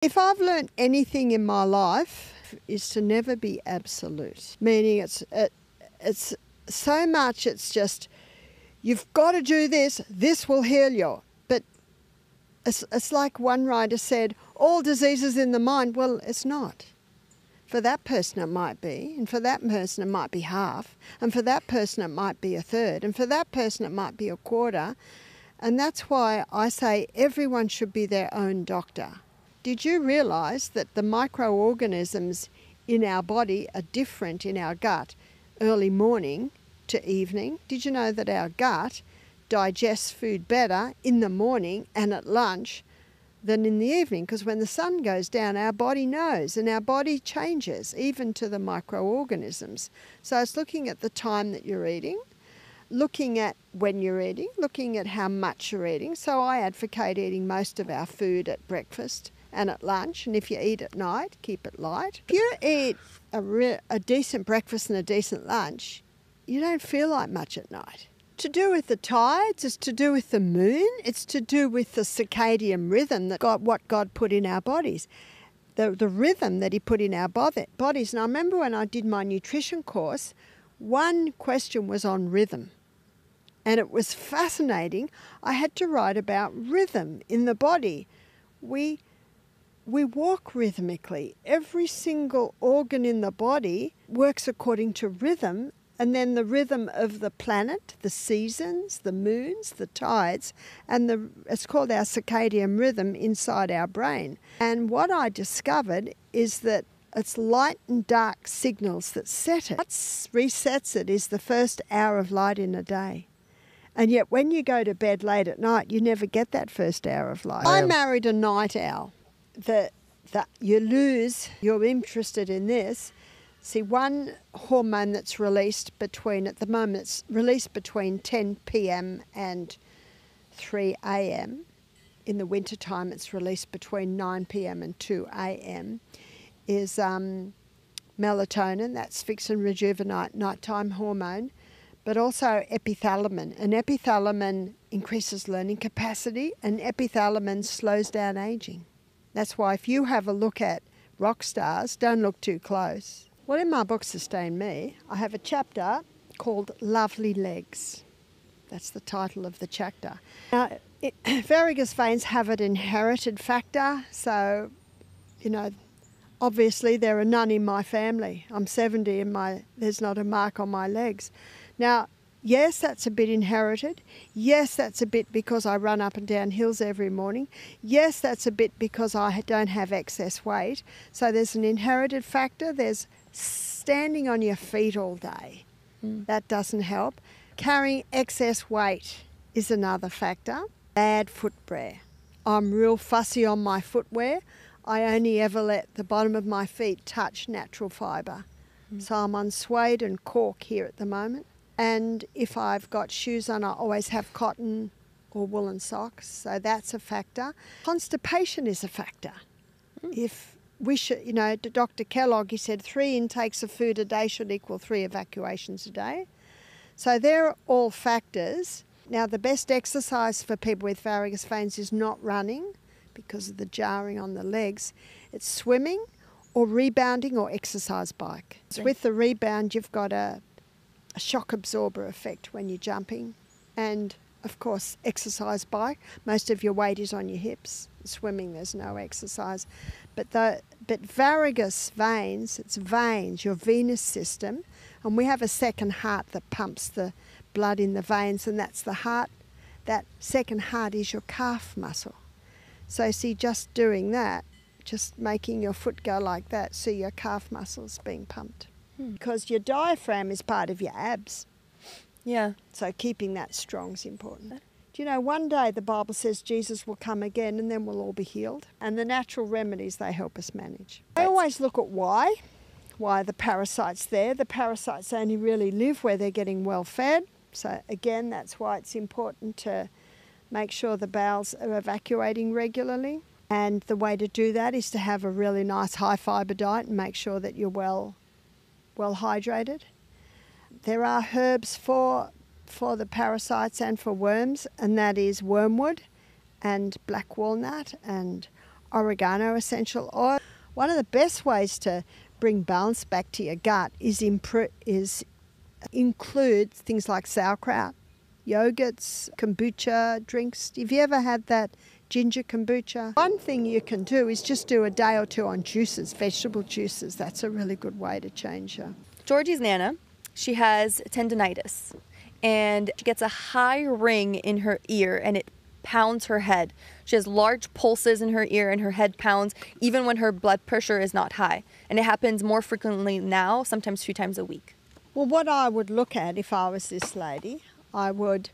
If I've learned anything in my life, is to never be absolute. Meaning it's so much, it's just, you've got to do this, this will heal you. But it's like one writer said, all diseases in the mind. Well, it's not. For that person it might be, and for that person it might be half, and for that person it might be a third, and for that person it might be a quarter. And that's why I say everyone should be their own doctor. Did you realise that the microorganisms in our body are different in our gut early morning to evening? Did you know that our gut digests food better in the morning and at lunch than in the evening? Because when the sun goes down, our body knows, and our body changes, even to the microorganisms. So it's looking at the time that you're eating, looking at when you're eating, looking at how much you're eating. So I advocate eating most of our food at breakfast and at lunch, and if you eat at night, keep it light. If you eat a decent breakfast and a decent lunch, you don't feel like much at night. To do with the tides, it's to do with the moon, it's to do with the circadian rhythm that what God put in our bodies, the rhythm that he put in our bodies. And I remember when I did my nutrition course, one question was on rhythm. And it was fascinating. I had to write about rhythm in the body. We walk rhythmically. Every single organ in the body works according to rhythm, and then the rhythm of the planet, the seasons, the moons, the tides, and it's called our circadian rhythm inside our brain. And what I discovered is that it's light and dark signals that set it. What resets it is the first hour of light in a day. And yet when you go to bed late at night, you never get that first hour of light. I married a night owl. You're interested in this. See, one hormone that's released at the moment, it's released between 10 p.m. and 3 a.m. In the wintertime, it's released between 9 p.m. and 2 a.m. is melatonin, that's fix and rejuvenate nighttime hormone, but also epithalamin. And epithalamin increases learning capacity, and epithalamin slows down aging. That's why if you have a look at rock stars, don't look too close. Well, in my book, Sustain Me, I have a chapter called Lovely Legs. That's the title of the chapter. Now, varicose veins have an inherited factor, so, obviously there are none in my family. I'm 70 and there's not a mark on my legs. Now, yes, that's a bit inherited. Yes, that's a bit because I run up and down hills every morning. Yes, that's a bit because I don't have excess weight. So there's an inherited factor. There's standing on your feet all day. That doesn't help. Carrying excess weight is another factor. Bad footwear. I'm real fussy on my footwear. I only ever let the bottom of my feet touch natural fibre. So I'm on suede and cork here at the moment. And if I've got shoes on, I always have cotton or woolen socks. So that's a factor. Constipation is a factor. If we should, Dr. Kellogg, he said 3 intakes of food a day should equal 3 evacuations a day. So they're all factors. Now, the best exercise for people with varicose veins is not running because of the jarring on the legs. It's swimming or rebounding or exercise bike. So with the rebound, you've got a shock absorber effect when you're jumping. And, of course, exercise bike. Most of your weight is on your hips. Swimming, there's no exercise. But varicose veins, it's veins, your venous system. And we have a second heart that pumps the blood in the veins, and that's the heart. That second heart is your calf muscle. So see, just doing that, just making your foot go like that, see your calf muscles being pumped. Because your diaphragm is part of your abs. Yeah. So keeping that strong is important. Do you know, one day the Bible says Jesus will come again and then we'll all be healed. And the natural remedies, they help us manage. I always look at why are the parasites there. The parasites only really live where they're getting well fed. So again, that's why it's important to make sure the bowels are evacuating regularly. And the way to do that is to have a really nice high fibre diet and make sure that you're well hydrated. There are herbs for the parasites and for worms, and that is wormwood and black walnut and oregano essential oil. One of the best ways to bring balance back to your gut is include things like sauerkraut, yogurts, kombucha drinks. Have you ever had that ginger kombucha? One thing you can do is just do a day or two on juices, vegetable juices. That's a really good way to change your... Georgie's Nana, she has tendinitis, and she gets a high ring in her ear, and it pounds her head. She has large pulses in her ear, and her head pounds even when her blood pressure is not high. And it happens more frequently now, sometimes 2 times a week. Well, what I would look at if I was this lady, I would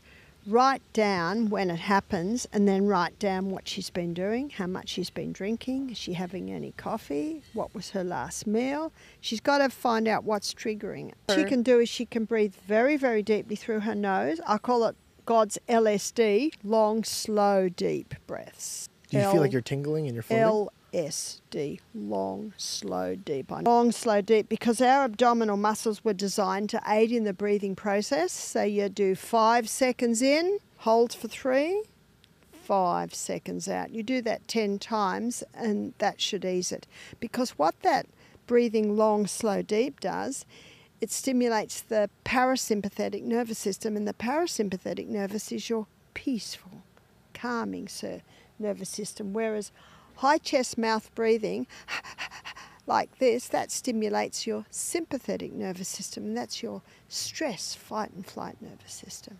write down when it happens and then write down what she's been doing, how much she's been drinking, is she having any coffee, what was her last meal. She's got to find out what's triggering it. What she can do is she can breathe very, very deeply through her nose. I call it God's LSD, long, slow, deep breaths. Do you feel like you're tingling and you're floating? LSD, long, slow, deep. Long, slow, deep, because our abdominal muscles were designed to aid in the breathing process. So you do 5 seconds in, hold for 3, 5 seconds out. You do that 10 times and that should ease it. Because what that breathing long, slow, deep does, it stimulates the parasympathetic nervous system, and the parasympathetic nervous is your peaceful, calming nervous system, whereas high chest mouth breathing like this, that stimulates your sympathetic nervous system, and that's your stress, fight and flight nervous system.